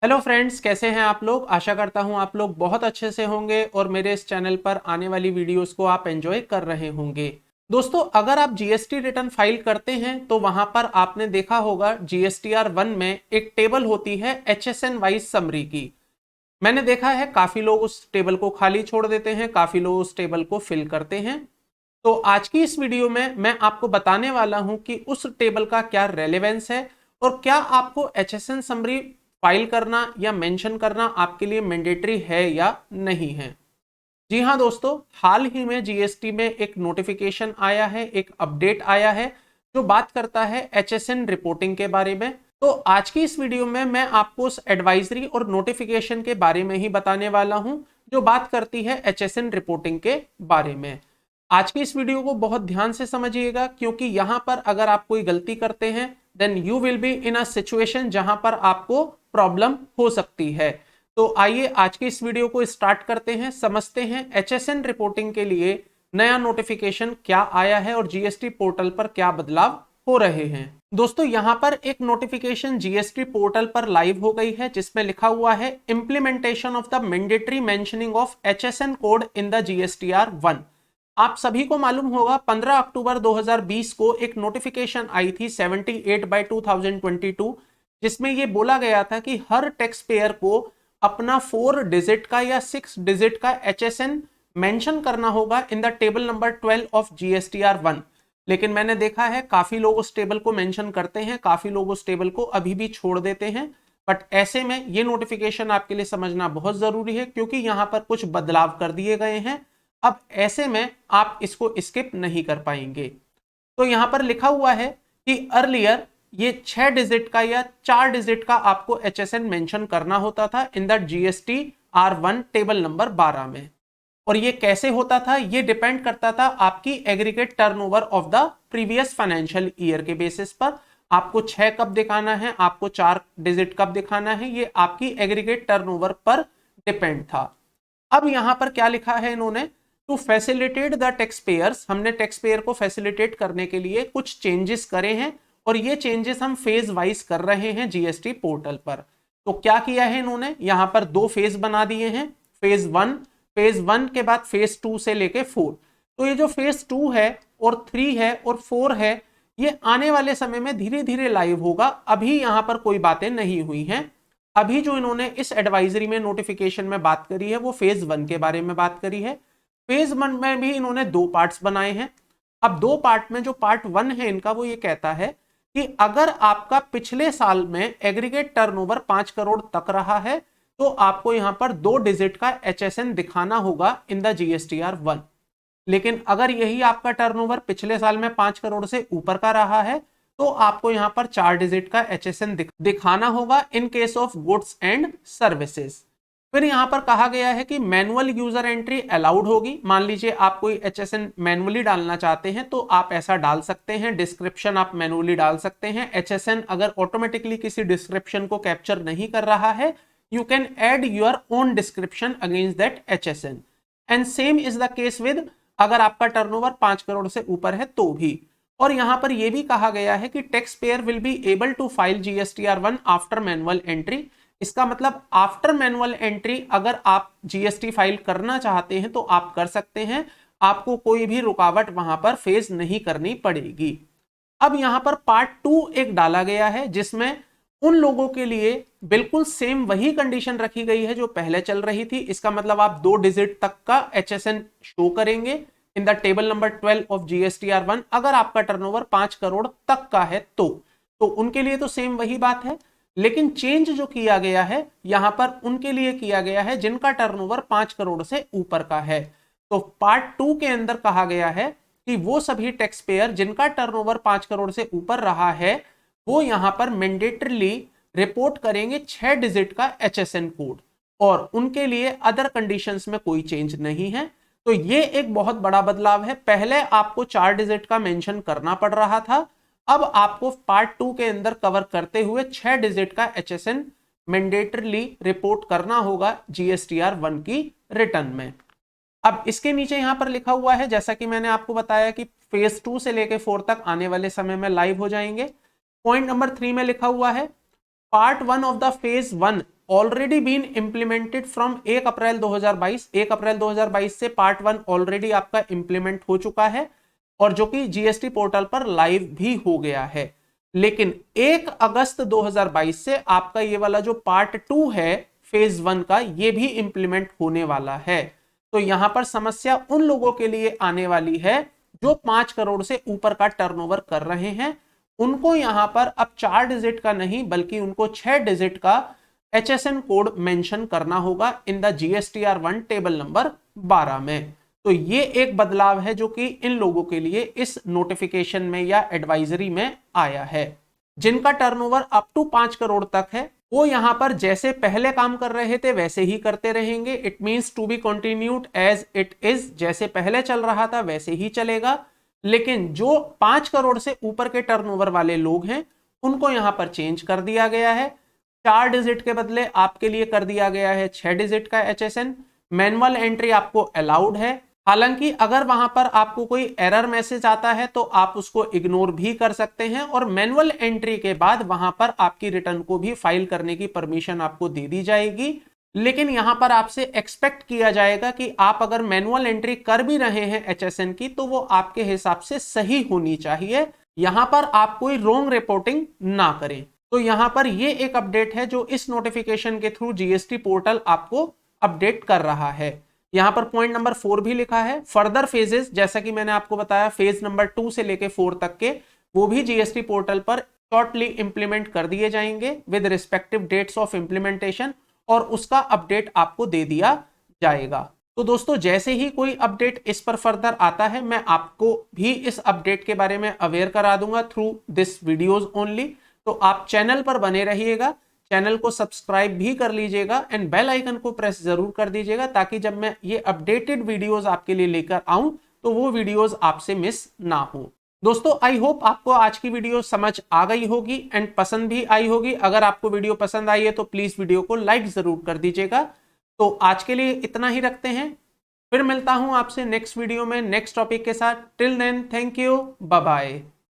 Hello friends, कैसे हैं आप लोग। आशा करता हूं आप लोग बहुत अच्छे से होंगे और मेरे इस चैनल पर आने वाली वीडियोस को आप एंजॉय कर रहे होंगे। दोस्तों, अगर आप जीएसटी रिटर्न फाइल करते हैं तो वहां पर आपने देखा होगा जीएसटीआर 1 में एक टेबल होती है एचएसएन वाइज समरी की। मैंने देखा है काफी लोग उस टेबल को खाली छोड़ देते हैं, काफी लोग उस टेबल को फिल करते हैं। तो आज की इस वीडियो में मैं आपको बताने वाला हूं कि उस टेबल का क्या रेलेवेंस है और क्या आपको एचएसएन समरी फाइल करना या मेंशन करना आपके लिए मैंडेटरी है या नहीं है। जी हाँ दोस्तों, हाल ही में जीएसटी में एक नोटिफिकेशन आया है, एक अपडेट आया है जो बात करता है एचएसएन रिपोर्टिंग के बारे में। तो आज की इस वीडियो में मैं आपको उस एडवाइजरी और नोटिफिकेशन के बारे में ही बताने वाला हूं जो बात करती है एचएसएन रिपोर्टिंग के बारे में। आज की इस वीडियो को बहुत ध्यान से समझिएगा, क्योंकि यहां पर अगर आप कोई गलती करते हैं then you will be in a situation जहां पर आपको प्रॉब्लम हो सकती है। तो आइए आज की इस वीडियो को स्टार्ट करते हैं, समझते हैं एचएसएन रिपोर्टिंग के लिए नया नोटिफिकेशन क्या आया है और जीएसटी पोर्टल पर क्या बदलाव हो रहे हैं। दोस्तों, यहां पर एक नोटिफिकेशन जीएसटी पोर्टल पर लाइव हो गई है जिसमें लिखा हुआ है implementation of the mandatory mentioning of HSN code in the GSTR 1। आप सभी को मालूम होगा 15 अक्टूबर 2020 को एक नोटिफिकेशन आई थी 78/2022, जिसमें यह बोला गया था कि हर टैक्स पेयर को अपना 4 डिजिट का या 6 डिजिट का एचएसएन मेंशन करना होगा in the table number 12 of GSTR 1। लेकिन मैंने देखा है काफी लोग उस टेबल को मेंशन करते हैं, काफी लोग उस टेबल को अभी भी छोड़ देते हैं। बट ऐसे में ये नोटिफिकेशन आपके लिए समझना बहुत जरूरी है, क्योंकि यहां पर कुछ बदलाव कर दिए गए हैं। अब ऐसे में आप इसको स्किप नहीं कर पाएंगे। तो यहां पर लिखा हुआ है कि अर्लियर ये 6 डिजिट का या 4 डिजिट का आपको एचएसएन मेंशन करना होता था in the GST R1 table number 12 में। और ये कैसे होता था, ये डिपेंड करता था आपकी aggregate turnover of the previous financial year के बेसिस पर। आपको 6 कब दिखाना है, आपको 4 डिजिट कब दिखाना है, ये आपकी एग्रीगेट टर्नओवर पर डिपेंड था। अब यहां पर क्या लिखा है इन्होंने, to facilitate the taxpayers, हमने टैक्स पेयर को फैसिलिटेट करने के लिए कुछ चेंजेस करे हैं और ये चेंजेस हम फेज वाइज कर रहे हैं जीएसटी पोर्टल पर। तो क्या किया है इन्होंने, यहां पर 2 फेज बना दिए हैं, फेज वन के बाद फेज 2 से लेके 4। तो ये जो फेज 2 है और 3 है और 4 है, ये आने वाले समय में धीरे धीरे लाइव होगा। अभी यहां पर कोई बातें नहीं हुई हैं। अभी जो इन्होंने इस एडवाइजरी में नोटिफिकेशन में बात करी है वो फेज 1 के बारे में बात करी है। फेज 1 में भी इन्होंने 2 पार्ट्स बनाए हैं। अब 2 पार्ट में जो पार्ट 1 है इनका, वो ये कहता है कि अगर आपका पिछले साल में एग्रीगेट टर्नओवर 5 करोड़ तक रहा है तो आपको यहां पर 2 डिजिट का एचएसएन दिखाना होगा इन द जीएसटीआर 1। लेकिन अगर यही आपका टर्नओवर पिछले साल में 5 करोड़ से ऊपर का रहा है तो आपको यहां पर 4 डिजिट का एचएसएन दिखाना होगा in case of goods and services. फिर यहां पर कहा गया है कि मैनुअल यूजर एंट्री अलाउड होगी। मान लीजिए आप कोई एचएसएन मैनुअली डालना चाहते हैं तो आप ऐसा डाल सकते हैं। डिस्क्रिप्शन आप मैनुअली डाल सकते हैं। एचएसएन अगर ऑटोमेटिकली किसी डिस्क्रिप्शन को कैप्चर नहीं कर रहा है, you can add your own description against that HSN and same is the case with अगर आपका टर्नओवर 5 करोड़ से ऊपर है तो भी। और यहां पर यह भी कहा गया है कि taxpayer will be able to file GSTR 1 after manual entry. इसका मतलब आफ्टर मैनुअल एंट्री अगर आप जीएसटी फाइल करना चाहते हैं तो आप कर सकते हैं, आपको कोई भी रुकावट वहां पर फेस नहीं करनी पड़ेगी। अब यहां पर पार्ट 2 एक डाला गया है जिसमें उन लोगों के लिए बिल्कुल सेम वही कंडीशन रखी गई है जो पहले चल रही थी। इसका मतलब आप 2 डिजिट तक का एचएसएन शो करेंगे in the table number 12 of GSTR 1 अगर आपका टर्नओवर 5 करोड़ तक का है तो उनके लिए तो सेम वही बात है। लेकिन चेंज जो किया गया है यहां पर उनके लिए किया गया है जिनका टर्नओवर 5 करोड़ से ऊपर का है। तो पार्ट 2 के अंदर कहा गया है कि वो सभी टैक्स पेयर जिनका टर्नओवर 5 करोड़ से ऊपर रहा है वो यहां पर मैंडेटरीली रिपोर्ट करेंगे 6 डिजिट का एचएसएन कोड, और उनके लिए अदर कंडीशंस में कोई चेंज नहीं है। तो ये एक बहुत बड़ा बदलाव है। पहले आपको 4 डिजिट का मेंशन करना पड़ रहा था, अब आपको पार्ट 2 के अंदर कवर करते हुए 6 डिजिट का एचएसएन मैंडेटरीली रिपोर्ट करना होगा जीएसटीआर 1 की रिटर्न में। अब इसके नीचे यहां पर लिखा हुआ है, जैसा कि मैंने आपको बताया कि फेज 2 से लेकर 4 तक आने वाले समय में लाइव हो जाएंगे। पॉइंट नंबर 3 में लिखा हुआ है part 1 of the phase 1 already been implemented from 1 अप्रैल 2022। 1 अप्रैल 2022 से पार्ट 1 ऑलरेडी आपका इंप्लीमेंट हो चुका है और जो कि जीएसटी पोर्टल पर लाइव भी हो गया है। लेकिन 1 अगस्त 2022 से आपका ये वाला जो पार्ट 2 है फेज 1 का, ये भी इंप्लीमेंट होने वाला है। तो यहां पर समस्या उन लोगों के लिए आने वाली है जो 5 करोड़ से ऊपर का टर्नओवर कर रहे हैं। उनको यहां पर अब 4 डिजिट का नहीं बल्कि उनको 6 डिजिट का HSN कोड मेंशन करना होगा in the GSTR1 table number 12 में। तो ये एक बदलाव है जो कि इन लोगों के लिए इस नोटिफिकेशन में या एडवाइजरी में आया है। जिनका टर्नओवर अप टू 5 करोड़ तक है वो यहां पर जैसे पहले काम कर रहे थे वैसे ही करते रहेंगे। It means to be continued as it is, जैसे पहले चल रहा था वैसे ही चलेगा। लेकिन जो 5 करोड़ से ऊपर के टर्नओवर वाले लोग हैं उनको यहां पर चेंज कर दिया गया है। 4 डिजिट के बदले आपके लिए कर दिया गया है 6 डिजिट का HSN। मैनुअल एंट्री आपको अलाउड है। हालांकि अगर वहां पर आपको कोई एरर मैसेज आता है तो आप उसको इग्नोर भी कर सकते हैं और मैनुअल एंट्री के बाद वहां पर आपकी रिटर्न को भी फाइल करने की परमिशन आपको दे दी जाएगी। लेकिन यहां पर आपसे एक्सपेक्ट किया जाएगा कि आप अगर मैनुअल एंट्री कर भी रहे हैं HSN की तो वो आपके हिसाब से सही होनी चाहिए। यहां पर आप कोई रॉन्ग रिपोर्टिंग ना करें। तो यहां पर ये एक अपडेट है जो इस नोटिफिकेशन के थ्रू जीएसटी पोर्टल आपको अपडेट कर रहा है। यहां पर पॉइंट नंबर 4 भी लिखा है, फर्दर फेजेस, जैसा कि मैंने आपको बताया फेज नंबर 2 से लेके 4 तक के वो भी जीएसटी पोर्टल पर शॉर्टली इंप्लीमेंट कर दिए जाएंगे with respective dates of implementation और उसका अपडेट आपको दे दिया जाएगा। तो दोस्तों जैसे ही कोई अपडेट इस पर फर्दर आता है मैं आपको भी इस अपडेट के बारे में अवेयर करा दूंगा थ्रू दिस वीडियोज ओनली। तो आप चैनल पर बने रहिएगा, चैनल को सब्सक्राइब भी कर लीजिएगा एंड बेल आइकन को प्रेस जरूर कर दीजिएगा ताकि जब मैं ये अपडेटेड वीडियोस आपके लिए लेकर आऊं तो वो वीडियोस आपसे मिस ना हो। दोस्तों आई होप आपको आज की वीडियो समझ आ गई होगी एंड पसंद भी आई होगी। अगर आपको वीडियो पसंद आई है तो प्लीज वीडियो को लाइक जरूर कर दीजिएगा। तो आज के लिए इतना ही रखते हैं, फिर मिलता हूं आपसे नेक्स्ट वीडियो में नेक्स्ट टॉपिक के साथ। Till then thank you, bye bye.